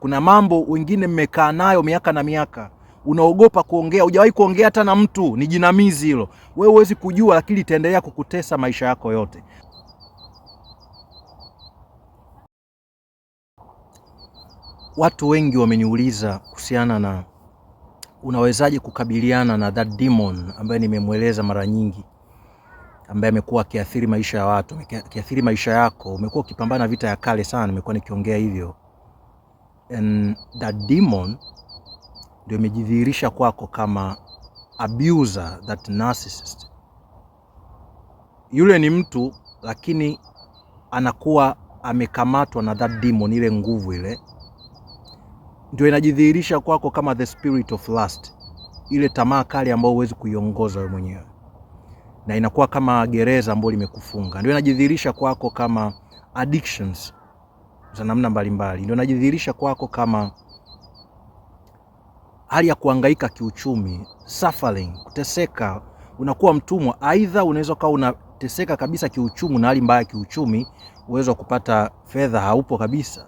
Kuna mambo wengine mmekaa nayo miaka na miaka, unaogopa kuongea, hujawahi kuongea hata na mtu, ni jinamizi hilo. Wewe huwezi kujua, lakini itaendelea kukutesa maisha yako yote. Watu wengi wameniuliza kuhusiana na unawezaje kukabiliana na that demon ambaye nimemweleza mara nyingi, ambaye amekuwa akiathiri maisha ya watu, akiathiri maisha yako. Umekuwa ukipambana vita ya kale sana, nimekuwa nikiongea hivyo. And that demon ndio imejidhihirisha kwako kama abuser, that narcissist. Yule ni mtu lakini anakuwa amekamatwa na that demon, ile nguvu ile ndio inajidhihirisha kwako kama the spirit of lust, ile tamaa kali ambayo huwezi kuiongoza wewe mwenyewe, na inakuwa kama gereza ambalo limekufunga. Ndio inajidhihirisha kwako kama addictions za namna mbalimbali. Ndio inajidhihirisha kwako kama hali ya kuhangaika kiuchumi, suffering, kuteseka, unakuwa mtumwa. Aidha unaweza kuwa unateseka kabisa kiuchumi na hali mbaya kiuchumi, uwezo wa kupata fedha haupo kabisa,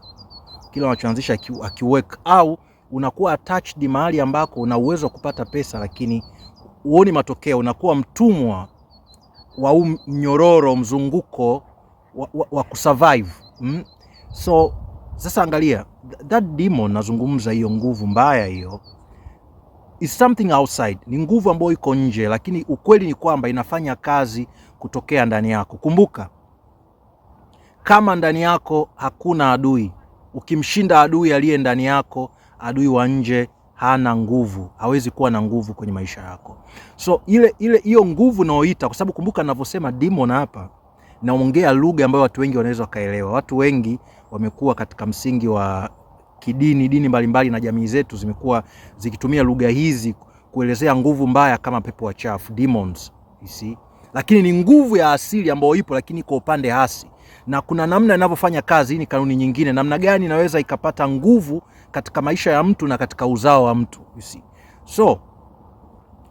kila unachoanzisha akiweka, au unakuwa attached mahali ambako una uwezo wa kupata pesa lakini uoni matokeo, unakuwa mtumwa wa mnyororo, mzunguko wa kusurvive. So sasa angalia, that demon nazungumza, hiyo nguvu mbaya hiyo is something outside, ni nguvu ambayo iko nje, lakini ukweli ni kwamba inafanya kazi kutokea ndani yako. Kumbuka, kama ndani yako hakuna adui, ukimshinda adui aliye ndani yako, adui wa nje hana nguvu, hawezi kuwa na nguvu kwenye maisha yako. So hiyo nguvu naoita, kwa sababu kumbuka ninavyosema demon hapa, naongea lugha ambayo watu wengi wanaweza kaelewa. Watu wengi wamekuwa katika msingi wa kidini, dini mbalimbali na jamii zetu zimekuwa zikitumia lugha hizi kuelezea nguvu mbaya kama pepo wachafu, demons, you see. Lakini ni nguvu ya asili ambayo ipo, lakini kwa upande hasi, na kuna namna inavyofanya kazi. Hii ni kanuni nyingine, namna gani inaweza ikapata nguvu katika maisha ya mtu na katika uzao wa mtu, you see. So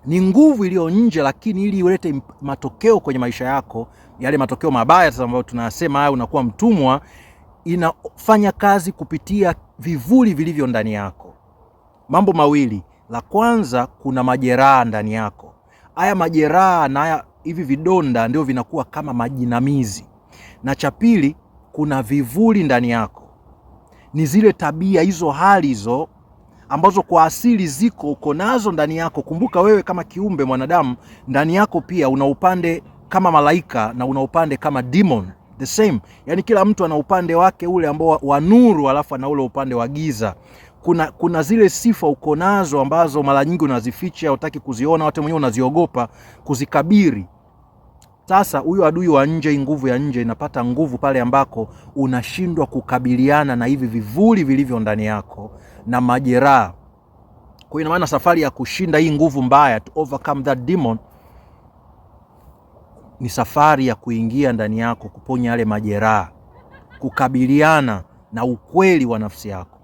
ni nguvu iliyo nje, lakini ili ulete matokeo kwenye maisha yako, yale matokeo mabaya sasa ambayo tunasema haya, unakuwa mtumwa, inafanya kazi kupitia vivuli vilivyo ndani yako. Mambo mawili. La kwanza, kuna majeraha ndani yako. Haya majeraha na haya hivi vidonda ndio vinakuwa kama majinamizi. Na cha pili, kuna vivuli ndani yako. Ni zile tabia, hizo hali hizo ambazo kwa asili ziko, uko nazo ndani yako. Kumbuka wewe kama kiumbe mwanadamu, ndani yako pia una upande kama malaika na una upande kama demon, the same. Yani kila mtu ana upande wake ule ambao wa nuru, alafu ana ule upande wa giza. Kuna zile sifa uko nazo ambazo mara nyingi unazificha, hutaki kuziona, hata mwenyewe unaziogopa kuzikabiri. Sasa huyo adui wa nje, nguvu ya nje inapata nguvu pale ambako unashindwa kukabiliana na hivi vivuli vilivyo ndani yako na majeraha. Kwa ina maana safari ya kushinda hii nguvu mbaya, to overcome that demon, ni safari ya kuingia ndani yako, kuponya yale majeraha, kukabiliana na ukweli wa nafsi yako.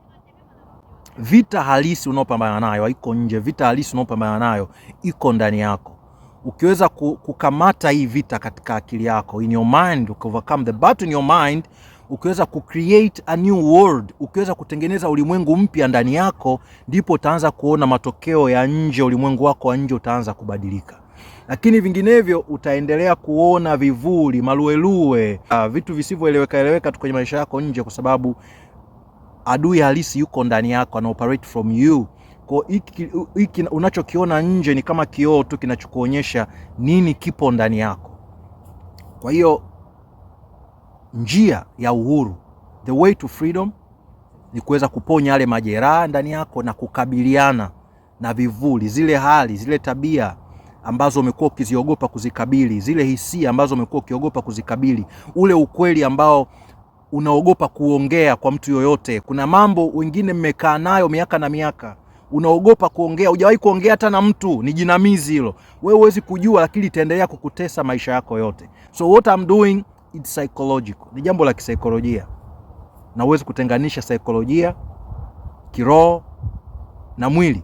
Vita halisi unaopambana nayo haiko nje, vita halisi unaopambana nayo iko ndani yako. Ukiweza kukamata hii vita katika akili yako, in your mind, overcome the battle in your mind, ukiweza kucreate a new world, ukiweza kutengeneza ulimwengu mpya ndani yako, ndipo utaanza kuona matokeo ya nje, ulimwengu wako wa nje utaanza kubadilika. Lakini vinginevyo utaendelea kuona vivuli, maluelue, vitu visivyoeleweka kwenye maisha yako nje, kwa sababu adui halisi yuko ndani yako, ana operate from you. Kwa hiki unachokiona nje ni kama kioo tu kinachokuonyesha nini kipo ndani yako. Kwa hiyo njia ya uhuru, the way to freedom, ni kuweza kuponya yale majeraha ndani yako na kukabiliana na vivuli, zile hali, zile tabia ambazo umekuwa ukiziogopa kuzikabili, zile hisia ambazo umekuwa ukiogopa kuzikabili, ule ukweli ambao unaogopa kuongea kwa mtu yoyote. Kuna mambo wengine mmekaa nayo miaka na miaka, unaogopa kuongea, hujawahi kuongea hata na mtu, ni jinamizi hilo. Wewe huwezi kujua, lakini itaendelea kukutesa maisha yako yote. So what I'm doing, it's psychological, ni jambo la kisaikolojia, na huwezi kutenganisha saikolojia, kiroho na mwili.